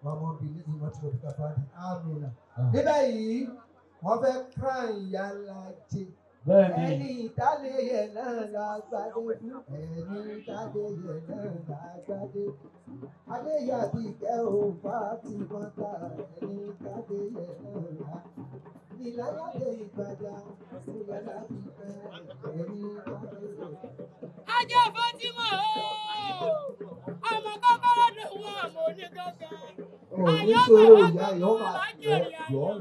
ọmọbìnrin ìmọ̀ tí mo fi kàfá di àmìnà. Níbẹ̀ yìí, wọ́n fẹ́ crown ìyá ńlá jẹ. Ẹni ìtàlẹ̀ yẹn náà lágbádé fún. Ẹni ìtàlẹ̀ yẹn náà lágbádé. Adéyà bí ìkẹ́ òun bá ti mọ́ta. Ẹni ìtàlẹ̀ yẹn náà lágbádé. Ìlàládé ìgbàjà, ìyàlá bí ìkẹ́ ẹni ìtàlẹ̀ yẹn. Ajá Fátímà ọmọ kọ́kọ́rọ́ dùn wọ́n àmọ́ onígangan. Oníṣòro ìyá yóò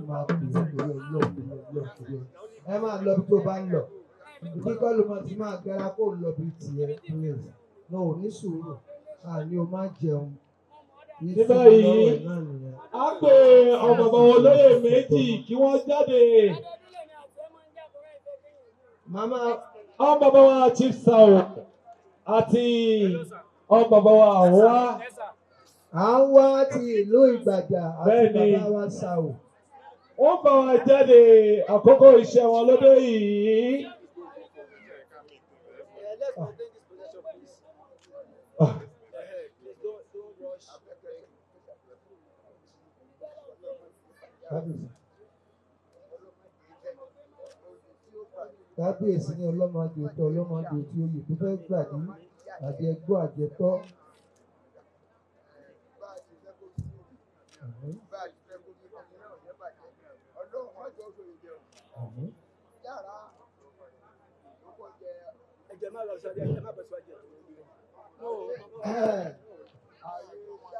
máa pè é ẹ máa lọ bí tó bá ń lọ. Ibi kọ́ ló máa ti máa gara kó lọ bí tiẹ̀ praise. Lọ ò ní sùúrù. Àní o máa jẹun. Ní báyìí, a pè ọmọ bàbá olóyè méjì kí wọ́n jáde. Màmá Ọmọ bàbá wa Chief Sao àti ọmọ bàbá wa wá. à ń wá ti ìlú Ìgbàjà àti bàbá wa Sao. Wọ́n bá wa jáde àkókò iṣẹ́ wọn lóde yìí. Kábíyèsí ní ọlọ́mọdé òtọ́ ọlọ́mọdé tí oyè tó fẹ́ gbà ní àjẹgbọ́ àjẹtọ́.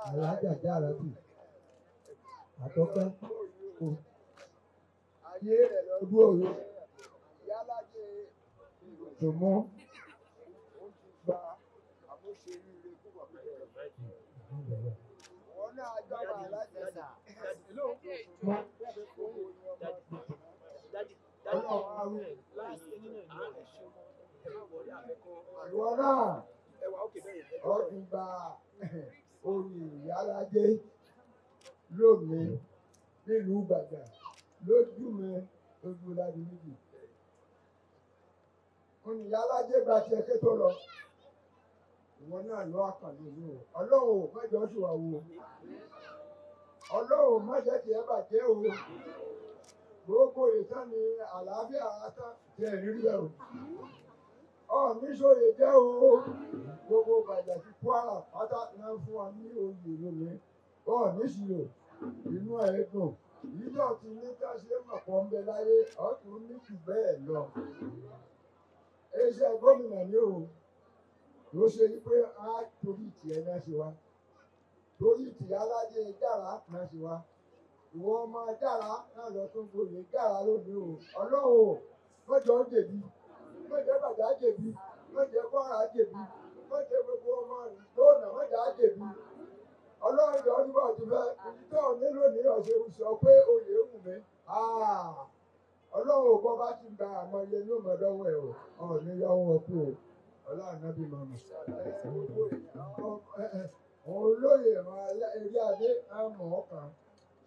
Alájà jára bì àtọ́pẹ́ kò. Ayé rẹ̀ lọ́dún òru. Tòmọ́. Gba àmúṣe rere fún bàbá rẹ̀. Wọ́n náà jọba alájẹsà. Ìwọ náà ó ti gba oyè ìyálájé lónìí nílùú Ìbàdàn lójú mi ojú láti méjì. Ìyálájé gba tiẹ̀ ké tó lọ. Ìwọ náà lọ àkàndé ní o. Ọlọ́run mẹ́jọ sì wà wò. Ọlọ́run mẹ́jọ tiẹ̀ bàjẹ́ o. Gbogbo ìtàn ni àlàáfíà àtà tiẹ̀ rírí ẹ̀ o. Ọ̀mí sóye jẹ́ o. Gbogbo Ìbàdàn ti Kwara pátá náà fún wa ní oyè lónìí. Ọ̀mí sì lò inú ẹ̀ dùn. Ìjọ ti ní ká ṣe mọ̀pọ̀ ń bẹ láyé ọ̀tún ní jù bẹ́ẹ̀ lọ. Iṣẹ́ gómìnà ni o. Ló ṣe wípé a torí tiẹ̀ náà ṣe wá. Torí tìyálájé Jára náà ṣe wá. Ìwọ ọmọ Jára náà lọ tún gboyè Jára lónìí o. Ọlọ́run mọ́jọ ń jèbí. Mọ́jọ bàjá jèbí. Mọ́jọ Kwara jèbí. Mọ́jọ gbogbo ọmọ lónà mọ́jọ á jèbí. Ọlọ́run jọ nígbà tí fẹ́ ibi tó nílò ní ọ̀sẹ̀ sọ pé oyè wù mí. Ọlọ́run ò bọ́ bá ti gba àmọ́ iye ní òmọdọ́wọ́ ẹ̀ o. Ọ̀ní yọ̀wọ́ kú o. Ọlọ́run náà bí màmá. Olóyè eré adé àmọ́ ọkàn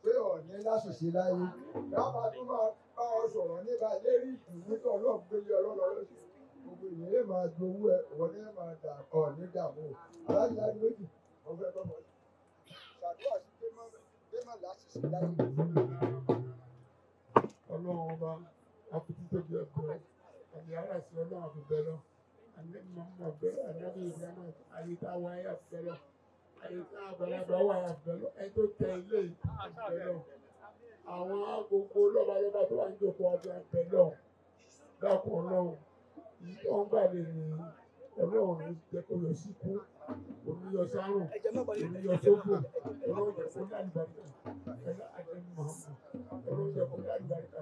pé ọ̀ní láṣìṣe láyé. Dábàá tó máa bá ọ sọ̀rọ̀ nípa lérí ìwúntọ̀ ọlọ́run gbé yẹ ọlọ́run lọ́sẹ̀. Gbogbo ìyẹn máa gbowó ẹ, ọ̀ní máa dà ọ̀ní dààmú. Aláìláì méjì, ọ̀fẹ́ tọ́mọ. Ṣàdúrà sí pé má láṣìṣe láyé. Ọlọ́run ọba afitítọ́jú ẹ̀kọ́ àti aláṣẹ ọlọ́run àfibẹ́lọ́ àní mọ̀mọ́ bẹ́ẹ̀ ànábì ìdáná àyíká wáyé àfibẹ́lọ́ àyíká àgbàlagbà wáyé àfibẹ́lọ́ ẹni tó tẹ ilé àfibẹ́lọ́ àwọn gbogbo lọ́balọ́ba tó wà ń jókòó ọdún àfibẹ́lọ́ dákun ọlọ́run yìí tó ń gbà lè ní ọlọ́run ní jẹ́ kó yọ síkú omi yọ sárùn omi yọ sógbò ọlọ́run jẹ́ kó dálùbáríkà ẹ̀rọ àjẹmí mọ̀ọ́mọ́ ọlọ́run jẹ́ kó dálùbáríkà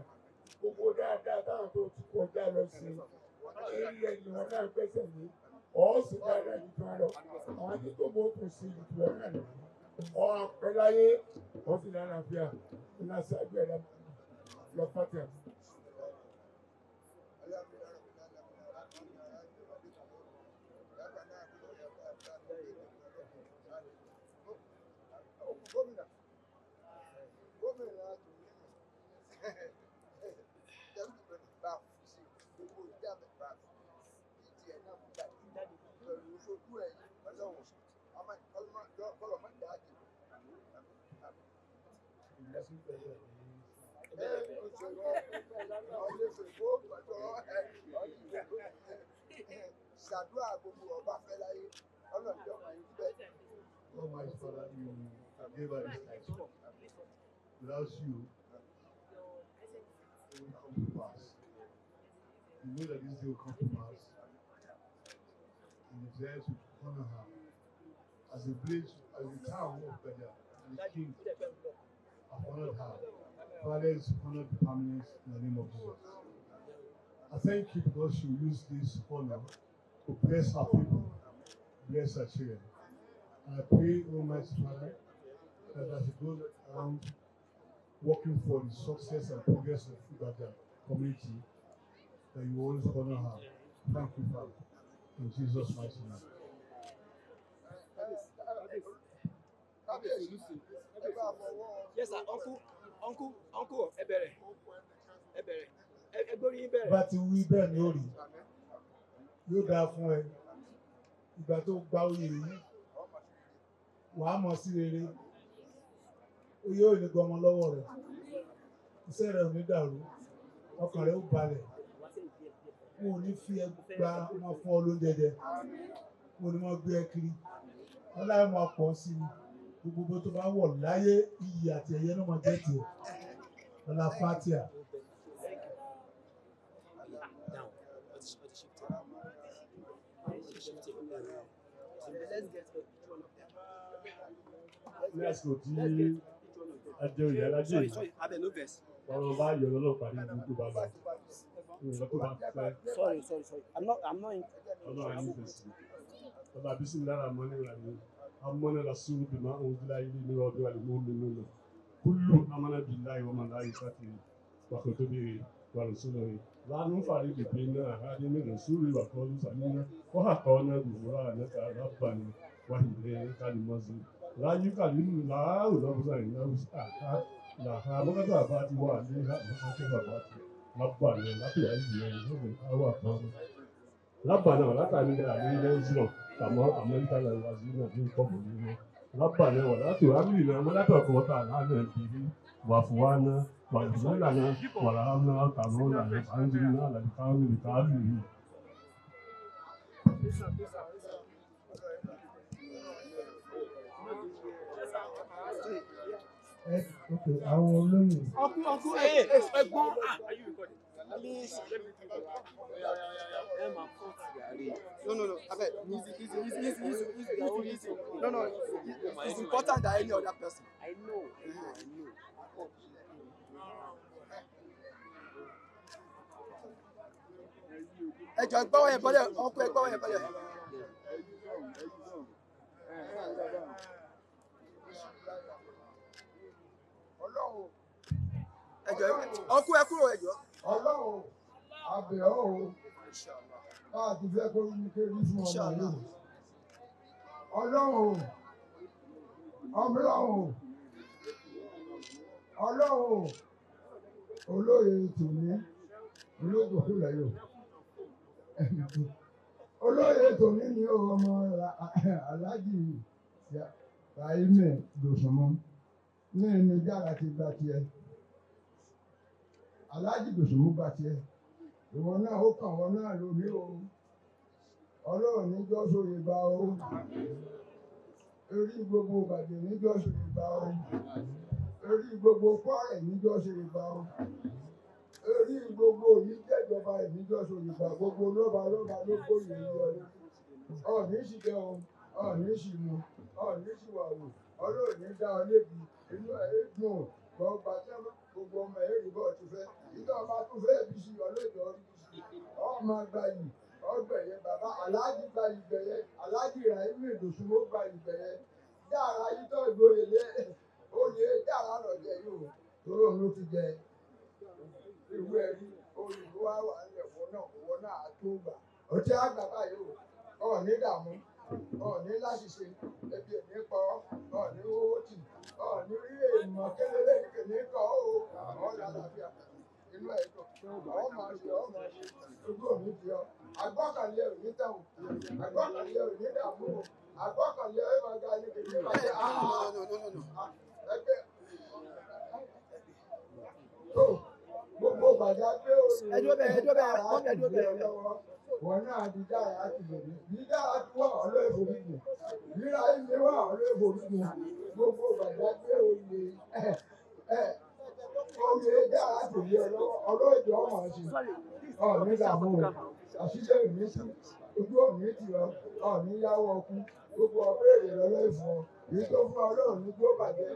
gbogbo dáadáa táwọn tó ti kọjá lọ sí eré ẹni wọn náà gbẹ́sẹ̀ ní ọ̀ọ́sì dáadáa ju tó lọ àwọn tí tó bó tún sí ju tó náà lọ ọ̀ àpẹ́láyé ọ̀ọ́sì lálàáfíà ńlá ṣáájú ẹ̀dá lọ fàtẹ̀. ṣàdúrà gbogbo ọba fẹ́ láyé ọlọ́jọ́ máa ń bẹ̀. Almighty Father, you gave us this life. Without you, it will come to pass. You know that this day will come to pass. And you desire to honor her as a village, as a town of Gadia, and the king have honored her. Fathers honored the families in the name of Jesus. I thank you because you use this honor to bless our people, bless our children. And I pray, Almighty Father, that as you go around working for the success and progress of Gadia community, that you always honor her. Thank you, Father. In Jesus' mighty name. Yes, sir. Uncle, ẹ bẹ̀rẹ̀. Ẹ gbórí yín bẹ̀rẹ̀. Bá ti wí bẹ́ẹ̀ ni ó rí. Yóò dáa fún ẹ. Ìgbà tó gba oyè yìí, wàá mọ̀ sí rere. Oyè ò ní gbọmọ lọ́wọ́ rẹ̀. Iṣẹ́ rẹ̀ ò ní dàrú. Ọkàn rẹ̀ ó balẹ̀. Wọn ò ní fi ẹ gba ọmọ fún ọ lóúnjẹ jẹ. Wọn ò ní mọ gbé ẹ kiri. Ọláyọ̀ máa pọ̀ sí i. Gbogbo tó bá wọ̀ láyé iyì àti ẹ̀yẹ náà máa jẹ́ tiẹ̀. Ọlá Fátíà. Lásìkò tí ajẹ́ òye alájẹ́ yìí, ọ̀rọ̀ bá yọ lọ́lọ́pàá ní gbogbo bàbá. Ìrìnà tó bá fẹ́. Sorry. I'm not Ọlọ́run ní ìfẹ̀sì. Ọba Bísí lára mọ́ni rà ní amọ́nà lásìrò bímọ ohun tí láyé ní ọdún àlùmọ́ mi nínú. Kúlù amọ́nà bí láyé wọ́n máa láyé sáfì wàkó tó béèrè wà lọ́sọ́nà rẹ̀. Lánàá fàrí bèbè náà àádé ní ìrẹsùrù ìwàkọ́ ọdún sàmínà. Wọ́n àkọ́ náà gbòòrò ànáka rábà ní wáhìlẹ̀ kálímọ́sí. Láyé kàlímù láàrú lọ́wọ́sà ìnáwó àká làhà mọ́kàtà àbá ti wà ní àbáṣẹ́ bàbá ti lábà ní lápẹ̀ àìsàn ìlú káwà kan. Lábà náà látàrí àmì ilẹ̀ ìṣúná àmọ́ Amẹ́ríkà náà wá sí náà ní ìkọ́bù nínú. Lábà náà wà látò rábìlì náà mọ́látọ̀ kan wọ́tà lánàá ìbírí wà fún wa náà wà ìdílé náà wà láàmú náà kàmọ́ náà àǹjírí náà láti káwọn níbi káàlù yìí. Okay, àwọn olóyè. Uncle, ẹ̀gbọ́n. Please. No. Abeg, easy. No. It's important than any other person. I know. Ẹ jọ̀ọ́ gbọ́wọ́ yẹn bọ́lẹ̀, uncle ẹ gbọ́wọ́ yẹn bọ́lẹ̀. Ẹjọ́ ọkú ẹ kúrò ẹjọ́. Ọlọ́run abẹ̀ ọ́ o bá a ti fẹ́ kó ní kérí fún ọmọ yìí. Ọlọ́run olóyè tòní olóògbé lẹ́yọ̀. Olóyè tòní ni ọmọ Aláàjì Ráímì Dòsùnmọ́ ní ẹni jára ti gba tiẹ̀. Aláàjì Dòsùnmọ́ gba tiẹ̀. Ìwọ náà ó kàn wọ́n náà lórí o. Ọlọ́run níjọ́ sóye gba o. Orí gbogbo Ìbàdàn níjọ́ sóye gba o. Orí gbogbo Kwara níjọ́ sóye gba o. Orí gbogbo yìí jẹ́jọba níjọ́ sóye gba gbogbo lọ́ba ló gbóyè yọ. Ọ̀ní sì jẹ́ o, ọ̀ní sì mu, ọ̀ní sì wà wò. Ọlọ́run ní dá ọ lébi inú ẹ̀ dùn gbọ́ngbà tẹ́lẹ̀ gbogbo ọmọ ẹ̀rí bọ̀ ti fẹ́. Ìjọba ọba tún fẹ́ bí sí ọlọ́jọ́ orí bí sí. Ọmọ gbayì ọgbẹ̀yẹ bàbá Aláàjì gbayì gbẹ̀yẹ Aláàjì Ráímì Dòsùnmọ́ gbayì gbẹ̀yẹ. Dára yìí tó ìgboyè lé oyè dára lọ́jọ́ yìí o. Tóró ló ti jẹ ìwé ẹ̀rí olùkọ́ wa wà nílẹ̀ owó náà á tó gbà. Ọtí àgbà báyìí o. Ọ̀ní dààmú, ọ̀ní láṣìṣe, ebi èmi pọ̀, ọ̀ní owó tì, ọ̀ní rí èèmọ̀ kélélé kèmí kọ́ o. Àwọn làlàáfíà inú ẹ̀ dùn. Àwọn máa ṣe ojú òní di ọ. Agbọ́kànlé òní tẹ̀wọ̀n, agbọ́kànlé òní dààmú o. Agbọ́kànlé ẹ̀ máa ga ní kèmí bàjẹ́. Ẹgbẹ́ tó gbogbo gbàjá pé òun ẹdúró bẹ́ẹ̀ mọ́mí ẹdúró bẹ́ẹ̀. wọn náà di dára ti lè ní bí dára ti wà ọlọ́ọ̀bù gígùn ríra ilé wà ọlọ́ọ̀bù gígùn gbogbo gbàjá pé oyè dára ti lè ọlọ́ọ̀dù ọmọ ṣe ọ̀ní dààmú àṣìṣe ìmísí ojú òní ti lọ ọ̀ní yáwó ọkú gbogbo ọ̀bẹ èrè lọ́lọ́ ìfún ọ èyí tó fún ọlọ́run ní tó bàjẹ́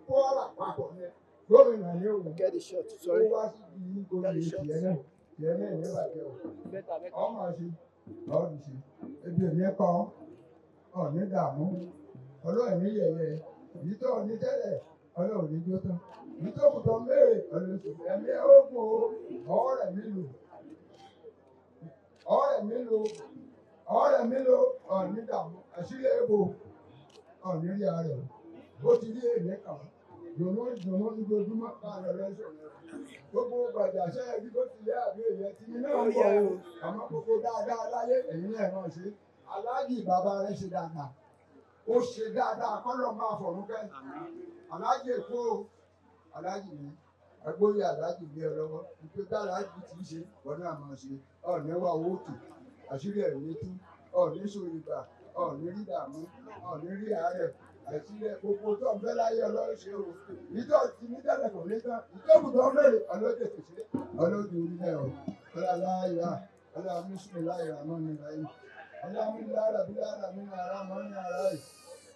Kwara papọ̀ ní gómìnà ní òun Get the shot, ó sorry. wá sí ibi oyè tiẹ̀ náà ní ìbàjẹ́ ọmọ ṣe ọ̀rùn ṣe ebi ò ní kọ́ ọ̀ní dààmú ọlọ́run ní yẹ̀yẹ́ èyí tó ní tẹ́lẹ̀ ọlọ́run ní jó tán èyí tó kù tó mẹ́rẹ̀ ọlọ́run ẹ̀mí ogun ọ̀rẹ́ mi lò ọ̀ní dààmú àṣírí èbò ọ̀ní rí ara rẹ̀ ó ti rí èlé kan dùnú lójoojúmọ́ láàrin ọlọ́sọ̀ gbogbo gbàjà sẹ́yìn bí ó ti yẹ àbí èyẹ tí ní náà ń bọ̀ o àmọ́ gbogbo dáadáa láyé èyí náà náà ṣe aláàjì bàbá rẹ̀ ṣe dáadáa ó ṣe dáadáa kọ́lọ̀ máa fọ̀rún kẹ́ aláàjì èkó aláàjì mi agbóyè aláàjì gbé ọ lọ́wọ́ ìpè tá aláàjì ti ṣe wọn náà máa ṣe ọ̀ọ́nì wà owó tù àṣírí ẹ̀ ní tú ọ̀ọ́nì sòrìgbà ọ̀ọ́nì rí dààmú ọ̀ọ́nì rí àárẹ̀ àìsílẹ̀ gbogbo tó ń bẹ́ láyé ọlọ́run ṣe o ìjọ ti ní tẹ́lẹ̀ kò ní tán ìjọba tó ń bèrè ọlọ́dẹ tó ṣe ọlọ́dẹ orílẹ̀ o ọlọ́láyà ọlọ́mísùlùmáyà àmọ́ni ráyè ọlọ́mílára bílára mi nàrà mọ́ni àráyè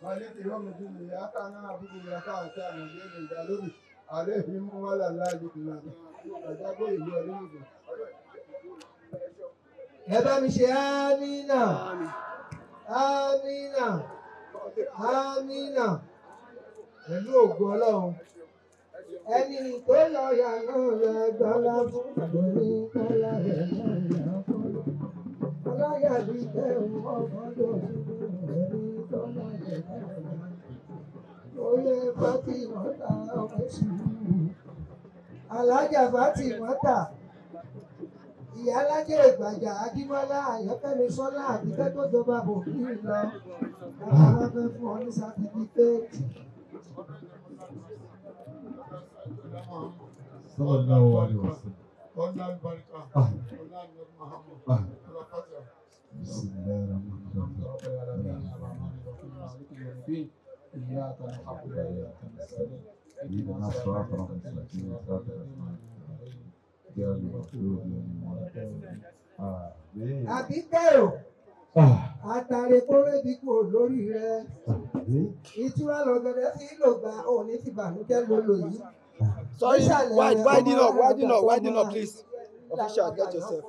malẹ́kì rọ́mọdé mi yàká náà àbúrò yàká àti àmọ̀dé mi ìdá lórí àlẹ́ fi mú wàhálà láàyè tó lọ́dẹ ọ̀dàgbò ìlú ọdún. ẹ bá mi ṣe ámínà ámínà ámínà pẹ̀lú ògo ọlọ́run ẹni tó lọ yà náà lọ gbọ́lá fún ìgbòrí kọ́lá rẹ̀ náà yà kọ́lá ọláyà bí tẹ̀wọ̀n ọmọdé ẹni tó lọ yà náà oyè Fátímọ́tà ọmọ sùúrù alájà Fátímọ́tà ìyá alájẹ Ìgbàjà Adímọ́lá Àyọ́kẹ́mi Sọ́lá àbíkẹ́ tó jọba bò kí n lọ àwọn fẹ́ fún ọ ní sátífíkẹ́ẹ̀tì. Sallallahu alaihi wasallam. إياك نعبد وإياك نستعين اهدنا الصراط المستقيم صراط الذين أنعمت عليهم àbíkẹ́ o àtàrí kórèdí kò lórí rẹ ìtura lọ́gẹ̀dẹ̀ tí ló gba òní ti bànújẹ́ lólo yìí. Sorry, widen up, please. Official, get yourself.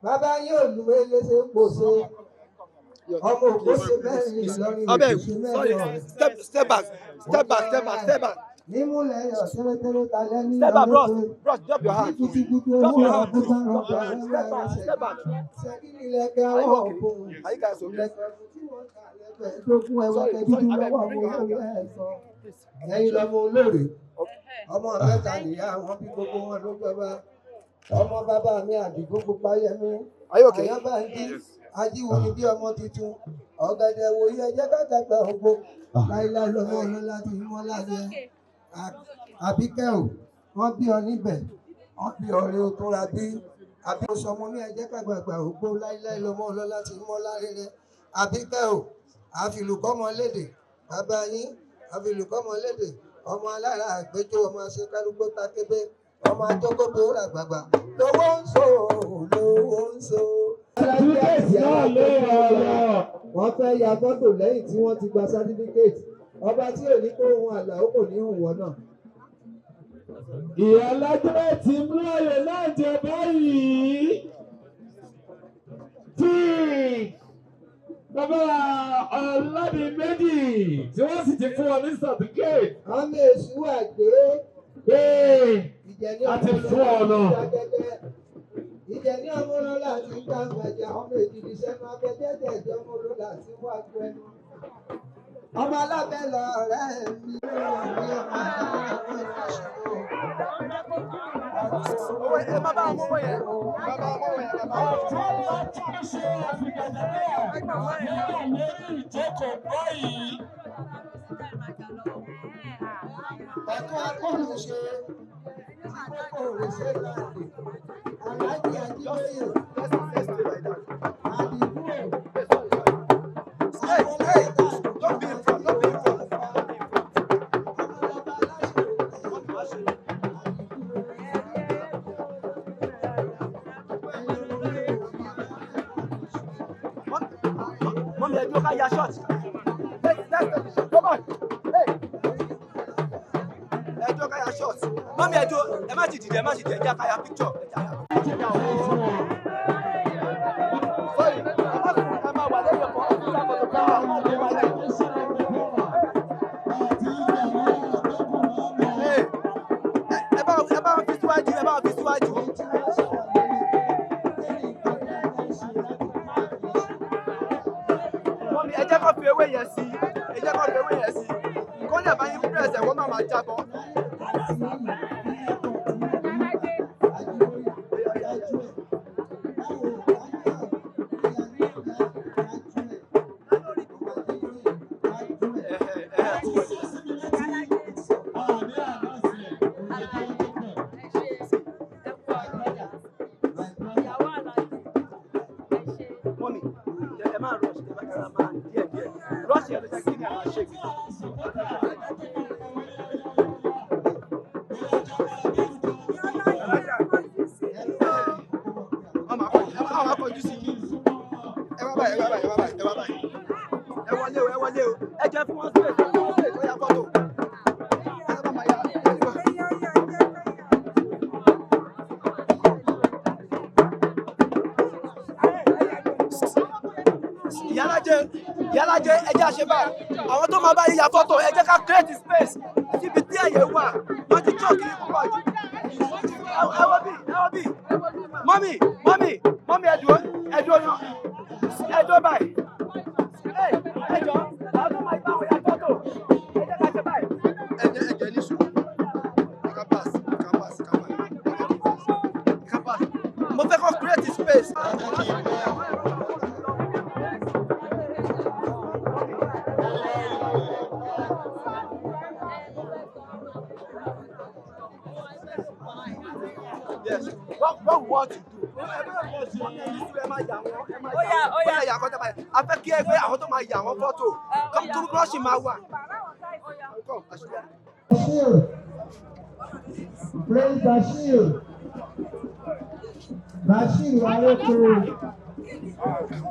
Bàbá yóò lu eléṣe pòṣe ọmọ òkú ṣe mẹ́rin Ìlọrin Abeg, òkú ṣe sorry, mẹ́rin step back. nímúlẹ̀ yọ̀ tẹ́lẹ̀tẹ́lẹ̀ talẹ́ ní Step back, bros, drop your hand. kùtùkùtù Drop owó your hand. ọdún bá rọ̀ Step back. ṣẹ́kìrì lẹ́kẹ́ Are you ọwọ́ okay? òkun Are you guys okay? lẹ́kẹ́ tí wọ́n kà lẹ́kẹ́ dógún ẹwà kẹ́dúdú lọ́wọ́ ọmọ olórí ẹ̀sọ́ ẹ̀yin lọ́mọ olórí ọmọ mẹ́ta nìyá wọn bí gbogbo wọn ló jọba ọmọ bàbá mi Àdìgún Pupa-Yẹmí Are you okay? Àyàbáńjí ajíwòye bí ọmọ tuntun ọ̀gẹ̀dẹ̀ wòye ẹjẹ́ kàtàgbà ògbó láíláí lọ́mọ ọlọ́lá ti mọ́ ládé àbíkẹ́ ò wọ́n bí ọ níbẹ̀ wọ́n bí ọ̀rẹ́ o tó ra bí àbí o sọmọ ní ẹjẹ́ kàgbàgbà ògbó láíláí lọ́mọ ọlọ́lá ti mọ́ ládé rẹ àbíkẹ́ ò àfìlùkọ́mọ lédè bàbá yín àfìlùkọ́mọ lédè ọmọ alára àgbéjọ ọmọ aṣekálúgbó takébé ọmọ ajókòtò ràgbàgbà lówó ń so. Wọ́n fẹ́ ya fọ́tò lẹ́yìn tí wọ́n ti gba sátífíkẹ́ẹ̀tì. Ọba tí ò ní kó ohun àlàó kò ní hùn wọ́n náà. Ìyá alájọ́ ti mú ààyè náà jẹ báyìí. Tí bàbá ọ̀làdì méjì tí wọ́n sì ti fún wọn ní certificate. Ọmọ èṣù wà gbé. A ti fún ọ náà. Ìjẹ̀ní ọmọ olóla ti ń ká gbàjà ọmọ èdìdì sẹ́nu abẹ́jẹ́jẹ́ ìjọ ọmọ olóla ti wá gbẹnu. Ọmọ alábẹ́ lọ ọ̀rẹ́ mi ní ọmọ Ẹ̀kọ́ akọ́nù ṣe kókó rẹ̀ ṣe láàyè. Aláàjì Ajíbóyè. Mommy, I do your shot. Come on. Hey. I do your shot. Mommy, I do. Ẹ má ti dìde, ẹ ká ya picture. Sorry, ẹ má wà lẹ́yìn ọkọ̀ ọ̀fíìsà photographer. Ẹ bá wọn fi síwájú. Mommy, ẹ jẹ́ kó fi ewé yẹn sí. Kó lè bá yín press ẹ̀ wọ́n máa jábọ́. Mommy, ẹ máa rush, ẹ máa díẹ̀. Rush yẹn ló jẹ́ kí ní àwọn ṣe. Àwọn akọ̀jú sí yìí. Ẹ wá báyìí. Ẹ wọlé o. Ẹ jẹ́ fún wọn sílẹ̀ tó yá fọ́tò. Ìyálájẹ ẹ jẹ́ àṣẹ báyìí. Àwọn tó máa bá yíya fọ́tò ẹ jẹ́ ká create space síbi tí ẹ̀yẹ wà. Wọ́n ti chọ́ọ̀kì ní púpọ̀ jù. Ẹ wọ bí. Mọ́mì ẹ̀dùn báyìí. Ẹjọ́ àwọn tó máa bá wọn ya fọ́tò ẹ jẹ́ ká ṣe báyìí. Ẹ̀jẹ̀ ní sùn. Campus. Mo fẹ́ kọ́ create space. Yes. What we want to do? A fẹ́ kí ẹgbẹ́ àwọn tó máa yà wọ́n fọ́tò. Come to Rushing máa wà. Praise Bashir. Bashir Waleko.